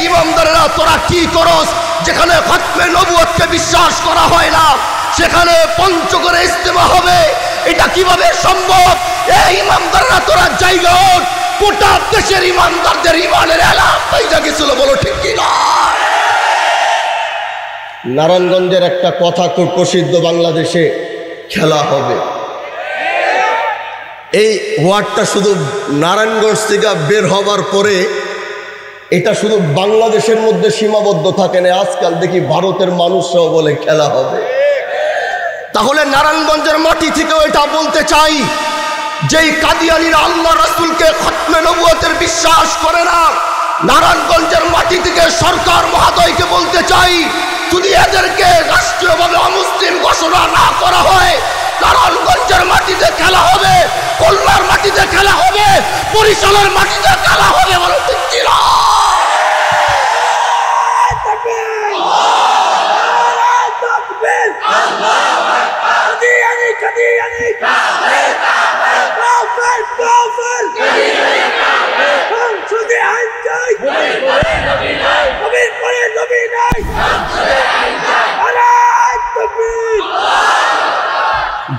ইমামদারেরা তোরা কি করস? যেখানে খতমে নবুয়তকে বিশ্বাস করা হয় না সেখানে পঞ্চগড়ে ইজতেমা হবে, এটা কিভাবে সম্ভব? এই ইমামদাররা তোরা জায়গা গোটা দেশের ইমানদারদের ইমানের এলাম পাইয়া গেছিল, বলো ঠিক কি না? নারায়ণগঞ্জের একটা কথা খুব প্রসিদ্ধ, বাংলাদেশে খেলা হবে। এই ওয়ার্ডটা শুধু নারায়ণগঞ্জ থেকে বের হবার পরে এটা শুধু বাংলাদেশের মধ্যে সীমাবদ্ধ থাকে না, আজকাল দেখি ভারতের মানুষরাও বলে খেলা হবে। তাহলে নারায়ণগঞ্জের মাটি থেকেও এটা বলতে চাই, যেই কাদিয়ানীরা আল্লাহ রাসূলকে খতমে নবুয়তের বিশ্বাস করে না, নারায়ণগঞ্জের মাটি থেকে সরকার মহোদয়কে বলতে চাই, যদি এদেরকে রাষ্ট্রীয়ভাবে অমুসলিম ঘোষণা না করা হয়, নারায়ণগঞ্জের মাটিতে খেলা হবে, খুলনার মাটিতে খেলা হবে, বরিশালের মাটিতে খেলা হবে, বলো ঠিক কি না?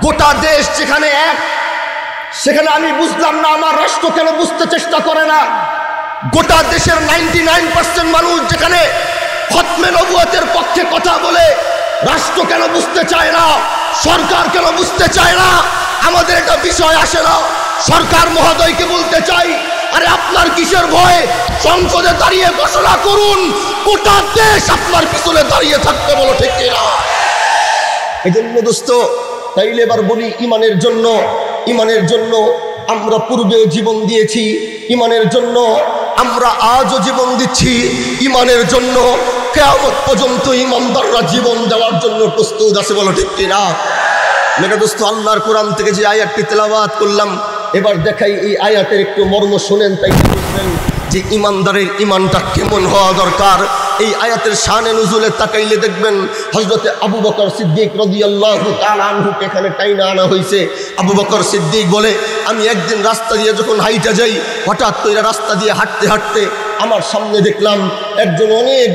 গোটা দেশ যেখানে এক, সেখানে আমি বুঝলাম না আমার রাষ্ট্র কেন বুঝতে চেষ্টা করে না। গোটা দেশের 99% মানুষ যেখানে খতমে নবুয়তের পক্ষে কথা বলে, রাষ্ট্র কেন বুঝতে চায় না, সরকার কেন বুঝতে চায় না? আমাদের এটা বিষয় আসে না। সরকার মহোদয়কে বলতে চাই, আরে আপনার কিসের ভয়? সংসদে দাঁড়িয়ে ঘোষণা করুন, গোটা দেশ আপনার পিছনে দাঁড়িয়ে থাকতে, বলো ঠিক কিনা? এই জন্য দোস্ত, তাইলে এবার বলি, ইমানের জন্য আমরা পূর্বেও জীবন দিয়েছি, ইমানের জন্য আমরা আজও জীবন দিচ্ছি, ইমানের জন্য কিয়ামত পর্যন্ত ইমানদাররা জীবন দেওয়ার জন্য প্রস্তুত আছে, বলো ঠিক কিনা? মেরে দোস্ত, আল্লাহর কোরআন থেকে যে আয়াতটি তেলাওয়াত করলাম, এবার দেখাই এই আয়াতের একটু মর্ম শোনেন, তাই বুঝবেন যে ইমানদারের ইমানটা কেমন হওয়া দরকার। এই আয়াতের শানে নুজুলে তাকাইলে দেখবেন হযরতে আবু বকর সিদ্দিক রাদিয়াল্লাহু তাআলা আনহুকে এখানে টাইনা আনা হয়েছে। আবু বকর সিদ্দিক বলে, আমি একদিন রাস্তা দিয়ে যখন হাইটা যাই, হঠাৎ করে রাস্তা দিয়ে হাঁটতে হাঁটতে আমার সামনে দেখলাম একজন অনেক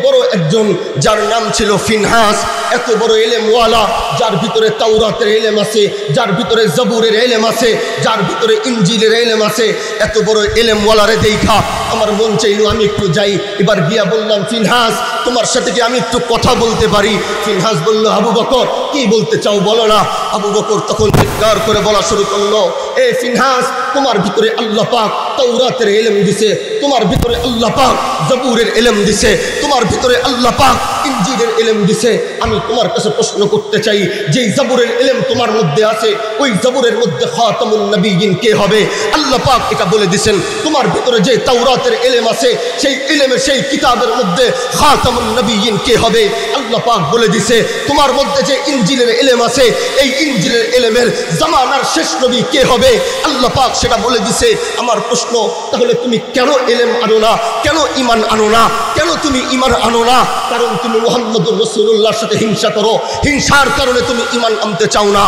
বড় একজন, যার নাম ছিল ফিনহাস। এত বড় ইলমওয়ালা, যার ভিতরে তাওরাতের ইলম আছে, যার ভিতরে জবুরের ইলম আছে, যার ভিতরে ইনজিলের ইলম আছে, এত বড় ইলমওয়ালারে দেখা আমার মন চাইলো আমি একটু যাই। এবার গিয়া বললাম, ফিনহাস, তোমার সাথে কি আমি একটু কথা বলতে পারি? ফিনহাস বলল, আবু বকর, কি বলতে চাও বলো না। আবু বকর তখন চিৎকার করে বলা শুরু করলো, এ ফিনহাস, তোমার ভিতরে আল্লাহ পাক তাওরাতের ইলম দিছে, তোমার ভিতরে আল্লাহ পাক জবুরের ইলম দিছে, তোমার ভিতরে আল্লাহ পাক ইনজিলের ইলম দিছে। আমি তোমার কাছে প্রশ্ন করতে চাই, যেই জবুরের ইলম তোমার মধ্যে আছে, ওই জবুরের মধ্যে খাতামুন নবিয়্যিন কে হবে? আল্লাহ পাক এটা বলে দিয়েছেন, তোমার ভিতরে যে তাওরাতের ইলম আছে, সেই ইলমে, সেই কিতাবের মধ্যে খাতামুন নবিয়্যিন কে হবে? আল্লাহ পাক বলে দিয়েছে, তোমার মধ্যে যে ইনজিলের ইলম আছে, এই ইনজিলের ইলমের জামানার শেষ নবী কে হবে? আল্লাহ পাক সেটা বলে দিয়েছে। আমার প্রশ্ন, তাহলে তুমি কেন ইলম আনো না, কেন ঈমান আনো না, কেন তুমি ঈমান আনো না? কারণ তুমি মুহাম্মদুর রাসূলুল্লাহর সাথে হিংসা করো, হিংসার কারণে তুমি ঈমান আনতে চাও না।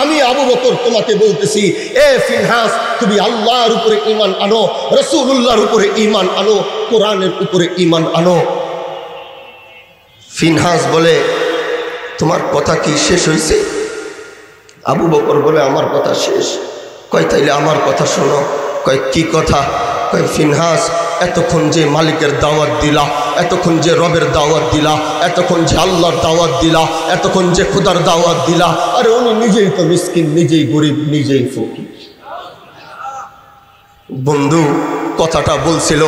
আমি আবু বকর তোমাকে বলতেছি, এ ফিনহাস, তুমি আল্লাহর উপরে ঈমান আনো, রাসূলুল্লাহর উপরে ঈমান আনো, কোরআনের উপরে ঈমান আনো। ফিনহাস বলে, তোমার কথা কি শেষ হয়েছে? আবু বকর বলে, আমার কথা শেষ। কয়, তাইলে আমার কথা শোনো। কয়, কি কথা? কয়, ফিনহাস, এতক্ষণ যে মালিকের দাওয়াত দিলা, এতক্ষণ যে রবের দাওয়াত দিলা, এতক্ষণ যে আল্লাহর দাওয়াত দিলা, এতক্ষণ যে খোদার দাওয়াত দিলা, আরে উনি নিজেই তো মিসকিন, নিজেই গরিব, নিজেই ফকির। বন্ধু, কথাটা বলছিল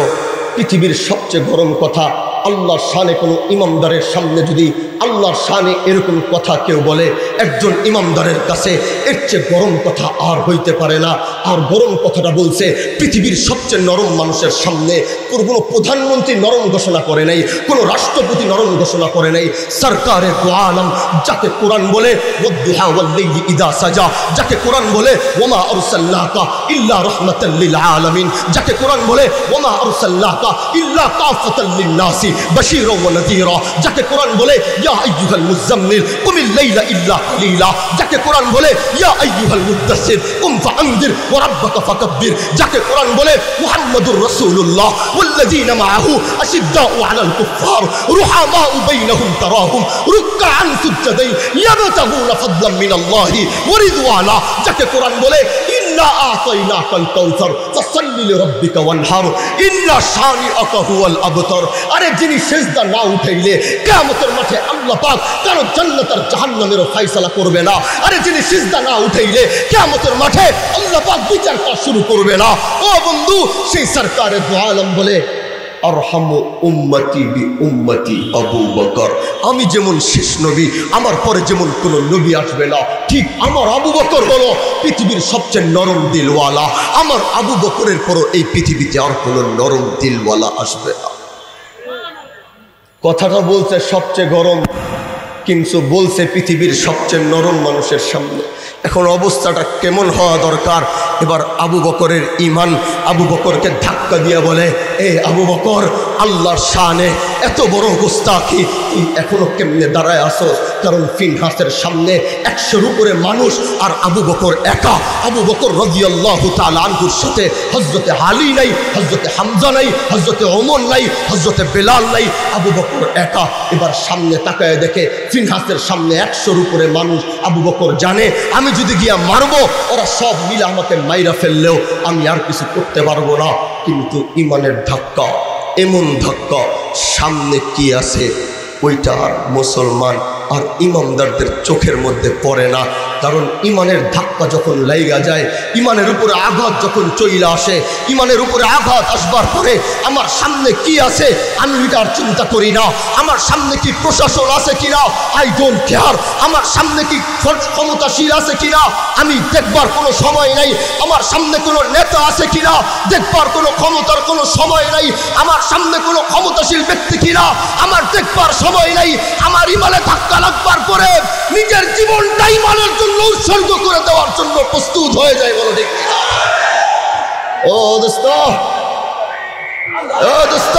পৃথিবীর সবচেয়ে গরম কথা। আল্লাহর শানে কোনো ইমামদারের সামনে যদি আল্লাহর শানে এরকম কথা কেউ বলে, একজন ইমামদারের কাছে এর চেয়ে গরম কথা আর হইতে পারে না। আর গরম কথাটা বলছে পৃথিবীর সবচেয়ে নরম মানুষের সামনে। কোনো প্রধানমন্ত্রী নরম ঘোষণা করে নাই, কোনো রাষ্ট্রপতি নরম ঘোষণা করে নাই। সরকারে দু আলম, যাকে কোরআন বলে ওয়াদ্দুহা ওয়াল্লাইলি ইযা সাজা, যাকে কোরআন বলে ওয়ামা আরসালনাকা ইল্লা রাহমাতাল লিল আলামিন, যাকে কোরআন বলে ওয়ামা আরসালনাকা ইল্লা কাফাতাল লিন নাসি, বাশীরাও ওয়া নাযীরা, যাকে কোরআন বলে ইয়া আইয়ুহাল মুযাম্মিল কুমিল লাইলা ইল্লা কালিলা, যাকে কোরআন বলে ইয়া আইয়ুহাল মুদ্দাসসির কুম ফাআনদির ওয়া রাব্বাকা ফাকাব্বির, যাকে কোরআন বলে মুহাম্মাদুর রাসূলুল্লাহ ওয়াল্লাযীনা মাআহু আশিদ্দাউ আলাল কুফফার রুহামাউ বাইনাহুম তারাহুম রুকআন সুজ্জাদান ইয়াবতাগুনা ফাদলাম মিনাল্লাহি ওয়া রিদওয়ানা, যাকে কোরআন বলে ইন্না আতাইনাকাল কাউসার ফাসাল্লি লিরাব্বিকা ওয়ানহার ইন্না শানিআকা হুয়াল আবতার। আরে যিনি সিজদা না উঠাইলে কিয়ামতের মাঠে আল্লাহ পাক কারো জান্নাত আর জাহান্নামের ফয়সালা করবে না। আরে যিনি সিজদা না উঠাইলে কিয়ামতের মাঠে আল্লাহ পাক বিচার করা শুরু করবে না। ও বন্ধু, সেই সরকারে দু আলম বলে আরহামু উম্মতি বি উম্মতি আবু বকর, আমি যেমন শেষ নবী, আমার পরে যেমন কোন নবী আসবে না, ঠিক আমার আবু বকর হলো পৃথিবীর সবচেয়ে নরম দিলওয়ালা। আমার আবু বকরের পরও এই পৃথিবীতে আর কোনো নরম দিলওয়ালা আসবে না। কথাটা বলছে সবচেয়ে গরম, কিন্তু বলছে পৃথিবীর সবচেয়ে নরম মানুষের সামনে। এখন অবস্থাটা কেমন হওয়া দরকার? এবার আবু বকরের ইমান আবু বকরকে ধাক্কা দিয়ে বলে, এ আবু বকর, আল্লাহর শানে এত বড় গোস্তাখি, তুই এখনো কেমনে দাঁড়ায় আসো? কারণ ফিনহাসের সামনে 100-র উপরে মানুষ, আর আবু বকর একা। আবু বকর রাদিয়াল্লাহু তাআলা আনহুর সাথে হযরতে আলী নাই, হযরতে হামজা নাই, হযরতে ওমর নাই, হযরতে বেলাল নাই, আবু বকর একা। এবার সামনে তাকায় দেখে ফিনহাসের সামনে 100-র উপরে মানুষ। আবু বকর জানে আমি যদি গিয়া মারবো, ওরা সব মিলে আমাকে মাইরা ফেললেও আমি আর কিছু করতে পারবো না। কিন্তু ইমানের ধাক্কা, এমন ধাক্কা, সামনে কি আছে ওইটা আর মুসলমান আর ইমানদারদের চোখের মধ্যে পড়ে না। কারণ ইমানের ধাক্কা যখন লাইগা যায়, ইমানের উপরে আঘাত যখন চইলা আসে, ইমানের উপরে আঘাত আসবার পরে আমার সামনে কি আছে আমি এটার চিন্তা করি না। আমার সামনে কি প্রশাসন আছে কিনা, আই ডোন্ট কেয়ার। আমার সামনে কি ক্ষমতাশীল আছে কিনা আমি দেখবার কোনো সময় নাই। আমার সামনে কোনো নেতা আছে কিনা দেখবার কোনো ক্ষমতার কোনো সময় নাই। আমার সামনে কোনো ক্ষমতাশীল ব্যক্তি কিনা আমার দেখবার সময় নাই। আমার ইমানে ধাক্কা লাগবার পরে নিজের জীবনটা ইমানের জন্য উৎসর্গ করে দেওয়ার জন্য প্রস্তুত হয়ে যায়। বলো ঠিক কিনা? ও দোস্ত, ও দোস্ত,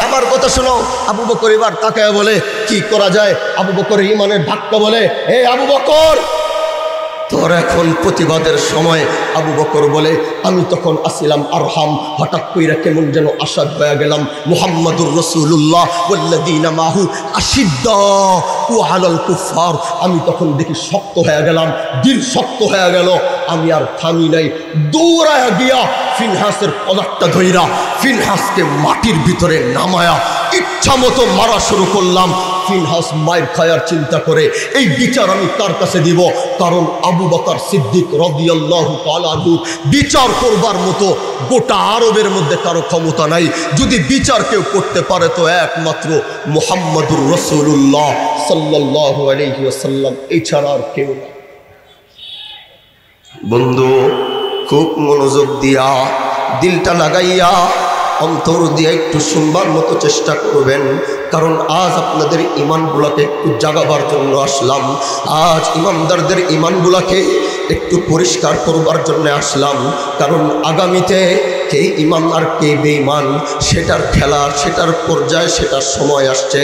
আমার কথা শোনো। আবু বকর এবার তাকায় বলে, কি করা যায়? আবু বকরের ইমানের ধাক্কা বলে, হে আবু বকর, তোর এখন প্রতিবাদের সময়। আবু বকর বলে, আমি তখন আসিলাম আরহাম, হঠাৎ কইরা কেমন যেন আসাদ হয়ে গেলাম। মুহাম্মাদুর রাসূলুল্লাহ ওয়াল্লাযীনা মাহু আশিদ্দাউ আলাল কুফফার, আমি তখন দেখি শক্ত হয়ে গেলাম, দিল শক্ত হয়ে গেল। আমি আর থামি নাই, দৌড়ায়া গিয়া ফিনহাসের পদাকটা ধইরা ফিনহাসকে মাটির ভিতরে নামায়া ইচ্ছা মতো মারা শুরু করলাম। ফিনহাস মায়ের খায়ার চিন্তা করে এই বিচার আমি কার কাছে দিব? কারণ আবু বকর সিদ্দিক রাদিয়াল্লাহু তাআলা আনহু বিচার করবার মতো গোটা আরবের মধ্যে কারো ক্ষমতা নাই। যদি বিচার কেউ করতে পারে তো একমাত্র মুহাম্মাদুর রাসূলুল্লাহ সাল্লাল্লাহু আলাইহি ওয়াসাল্লাম, এছাড়া আর কেউ না। বন্ধু, খুব মনোযোগ দিয়া, দিলটা লাগাইয়া, অন্তর দিয়ে একটু শুনবার মতো চেষ্টা করবেন। কারণ আজ আপনাদের ইমানগুলোকে একটু জাগাবার জন্য আসলাম। আজ ইমানদারদের ইমানগুলোকে একটু পরিষ্কার করবার জন্য আসলাম। কারণ আগামীতে কে ইমান আর কে বেঈমান সেটার খেলা, সেটার পর্যায়ে, সেটার সময় আসছে।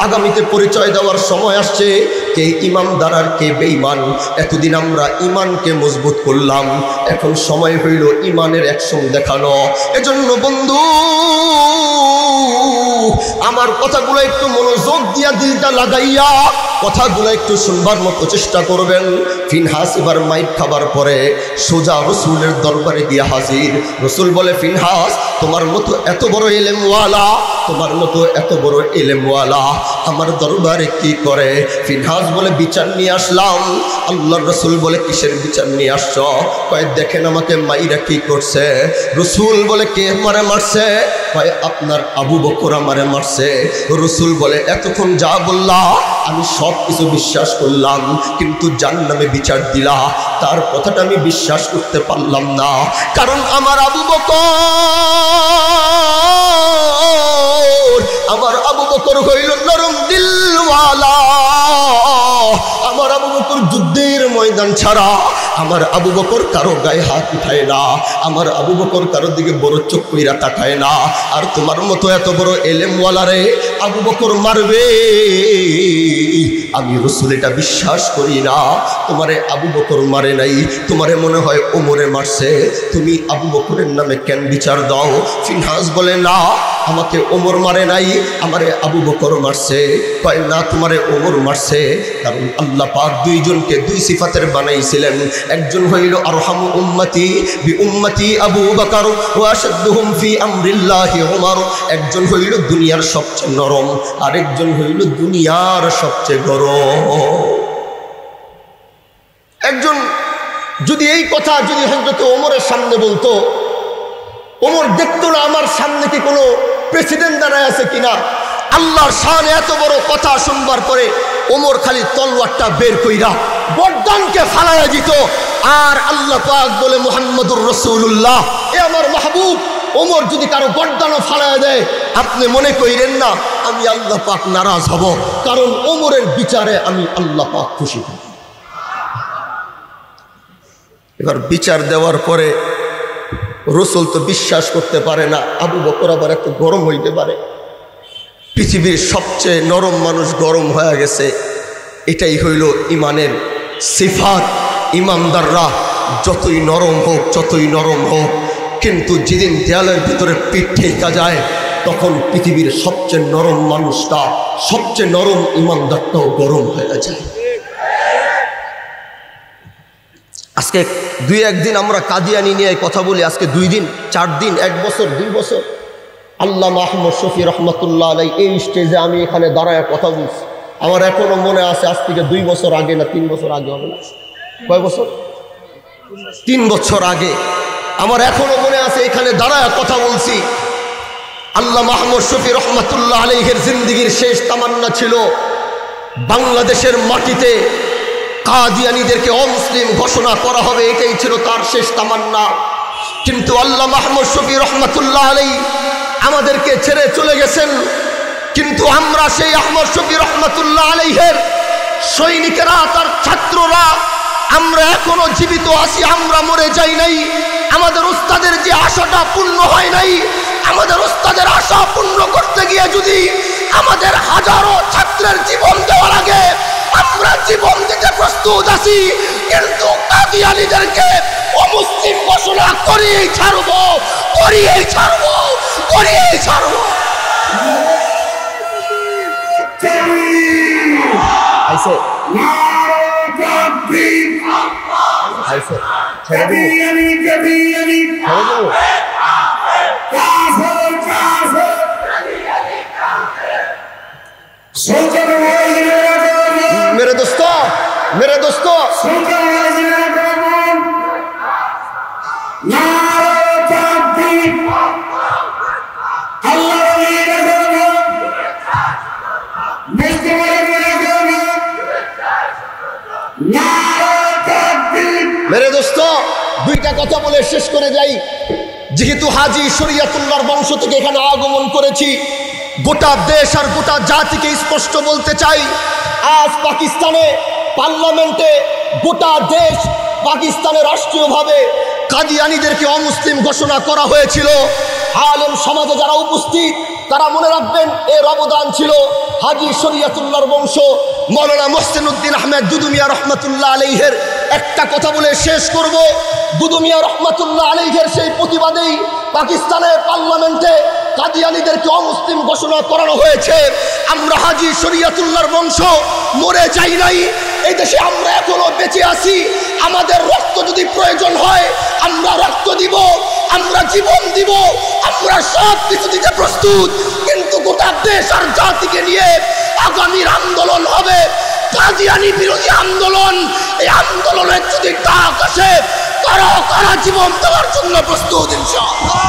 আগামীতে পরিচয় দেওয়ার সময় আসছে কে ইমানদার আর কে বেঈমান। এতদিন আমরা ইমানকে মজবুত করলাম, এখন সময় হইল ইমানের অ্যাকশন দেখানো। এজন্য বন্ধু, আমার কথাগুলো একটু মনোযোগ দিয়া, দিলটা লাগাইয়া কথাগুলো একটু শুনবার মতো চেষ্টা করবেন। ফিনহাস এবার মাইর খাবার পরে সোজা রসুলের দরবারে গিয়া হাজির। রসুল বলে, ফিনহাস, তোমার মতো এত বড় ইলমওয়ালা, তোমার মতো এত বড় ইলমওয়ালা আমার দরবারে কি করে? ফিনহাস বলে, বিচার নিয়ে আসলাম। আল্লাহর রসুল বলে, কিসের বিচার নিয়ে আসছ? কয়, দেখেন আমাকে মাইরা কি করছে। রসুল বলে, কে আমারে মারছে? কয়, আপনার আবু বকর আমারে মারছে। রসুল বলে, এতক্ষণ যা বললা আমি সব কিছু বিশ্বাস করলাম, কিন্তু জাহান্নামে বিচার দিলা, তার কথাটা আমি বিশ্বাস করতে পারলাম না। কারণ আমার আবু বকর, আমার আবু বকর হইল নরম দিলওয়ালা। আমার আবু বকর যুদ্ধের ময়দানে মুসলমান ছাড়া আমার আবু বকর কারো গায়ে হাত উঠায় না, আমার আবু বকর কারোর দিকে বড় চোখ কইরা তাকায় না। আর তোমার মতো এত বড় এলেমওয়ালারে আবু বকর মারবে, আমি রাসূল এটা বিশ্বাস করি না। তোমারে আবু বকর মারে নাই, তোমারে মনে হয় ওমরে মারছে, তুমি আবু বকরের নামে কেন বিচার দাও? ফিনহাস বলে না, আমাকে ওমর মারে নাই, আমারে আবু বকর মারছে। কয় না, তোমারে ওমর মারছে, কারণ আল্লাহ পাক দুইজনকে দুই সিফাতের বানাইছিলেন। একজন হইল আরহামু উম্মতি বি উম্মতি আবু বকর ওয়া আশাদ্দুহুম ফি আমরিল্লাহি উমর। একজন হইল দুনিয়ার সবচেয়ে নরম, আরেকজন হইল দুনিয়ার সবচেয়ে গরম। একজন যদি এই কথা যদি হযরত ওমরের সামনে বলতো, ওমর দেখতো না আমার সামনে কি কোনো প্রেসিডেন্ট দাঁড়ায় আছে কিনা। আল্লাহর শানে এত বড় কথা শুনবার পরে ওমর খালি তলোয়ারটা বের কইরা বর্দানকে ফালাইয়া দিত। আর আল্লাহ পাক বলে মুহাম্মদুর রাসূলুল্লাহ, এ আমার মাহবুব, ওমর যদি কারো গর্দানও ফালাইয়া দেয়, আপনি মনে কইরেন না আমি আল্লাহ পাক নারাজ হব, কারণ ওমরের বিচারে আমি আল্লাহ পাক খুশি হব। এবার বিচার দেওয়ার পরে রাসূল তো বিশ্বাস করতে পারে না আবু বকর আবার এত গরম হইতে পারে। পৃথিবীর সবচেয়ে নরম মানুষ গরম হয়ে গেছে, এটাই হইল ইমানের সিফাত। ইমানদাররা যতই নরম হোক, যতই নরম হোক, কিন্তু যেদিন দেয়ালের ভিতরে পিঠ ঠেকা যায়, তখন পৃথিবীর সবচেয়ে নরম মানুষটা, সবচেয়ে নরম ইমানদারটাও গরম হয়ে যায়। আজকে দুই একদিন আমরা কাদিয়ানি নিয়ে কথা বলি, আজকে 2 দিন 4 দিন 1 বছর 2 বছর। আল্লামা আহমদ শফি রহমতুল্লাহ আলাই এই স্টেজে আমি এখানে দাঁড়ায় কথা বলছি, আমার এখনো মনে আছে আজ থেকে 2 বছর আগে না 3 বছর আগে হবে না, কয় বছর, 3 বছর আগে আমার এখনো মনে আছে এখানে দাঁড়ায় কথা বলছি। আল্লামা আহমদ শফি রহমতুল্লাহ আলাইহির জিন্দেগীর শেষ তামান্না ছিল বাংলাদেশের মাটিতে কাদিয়ানীদেরকে অমুসলিম ঘোষণা করা হবে, এটাই ছিল তার শেষ তামান্না। কিন্তু আল্লামা আহমদ শফি রহমতুল্লাহ আলাইহি আমাদেরকে ছেড়ে চলে গেছেন। কিন্তু আমরা সেই আহমদ শফি রহমতুল্লাহ আলাইহির সৈনিকেরা, তার ছাত্ররা, আমরা এখনো জীবিত আছি, আমরা মরে যাই নাই। আমাদের উস্তাদের যে আশাটা পূর্ণ হয় নাই, আমাদের উস্তাদের আশা পূর্ণ করতে গিয়ে যদি আমাদের হাজারো ছাত্রের জীবন দেওয়া লাগে, আমরা জীবন দিতে প্রস্তুত আছি। কিন্তু কাদিয়ানীদেরকে অমুসলিম ঘোষণা করিয়েই ছাড়বো, করিয়েই ছাড়বো, করিয়েই ছাড়বো। আইসে আইসে ছেড়ে দেবো, ছেড়ে দেবো। मेरे दोस्तों, मेरे दोस्तों, मेरे दोस्तों, দুইটা কথা বলে শেষ করে যাই। যেহেতু হাজী শরীয়তুল্লাহর বংশ থেকে এখানে আগমন করেছি, গোটা দেশ আর গোটা জাতিকে স্পষ্ট বলতে চাই, আজ পাকিস্তানে পার্লামেন্টে গোটা দেশ পাকিস্তানে রাষ্ট্রীয়ভাবে কাদিয়ানীদেরকে অমুসলিম ঘোষণা করা হয়েছিল। আলেম সমাজে যারা উপস্থিত তারা মনে রাখবেন এর অবদান ছিল হাজী শরীয়তুল্লাহর বংশ মৌলানা মোহসিন উদ্দিন আহমেদ দুদু মিয়া রহমতুল্লাহ আলাইহির। একটা কথা বলে শেষ করব, দুদু মিয়া রহমতুল্লাহ আলাইহির সেই প্রতিবাদেই পাকিস্তানের পার্লামেন্টে কাদিয়ানীদেরকে অমুসলিম ঘোষণা করানো হয়েছে। আমরা হাজী শরীয়তুল্লাহর বংশ মরে যাই নাই, এই দেশে আমরা এখনো বেঁচে আছি। আমাদের রক্ত যদি প্রয়োজন হয় আমরা রক্ত দিব, আমরা জীবন দিব, আমরা সব কিছু দিতে প্রস্তুত। কিন্তু গোটা দেশ আর জাতিকে নিয়ে আগামীর আন্দোলন হবে কাদিয়ানী বিরোধী আন্দোলন। এই আন্দোলনের যদি ডাক আসে, কারা কারা জীবন দেওয়ার জন্য প্রস্তুত ইনশাআল্লাহ।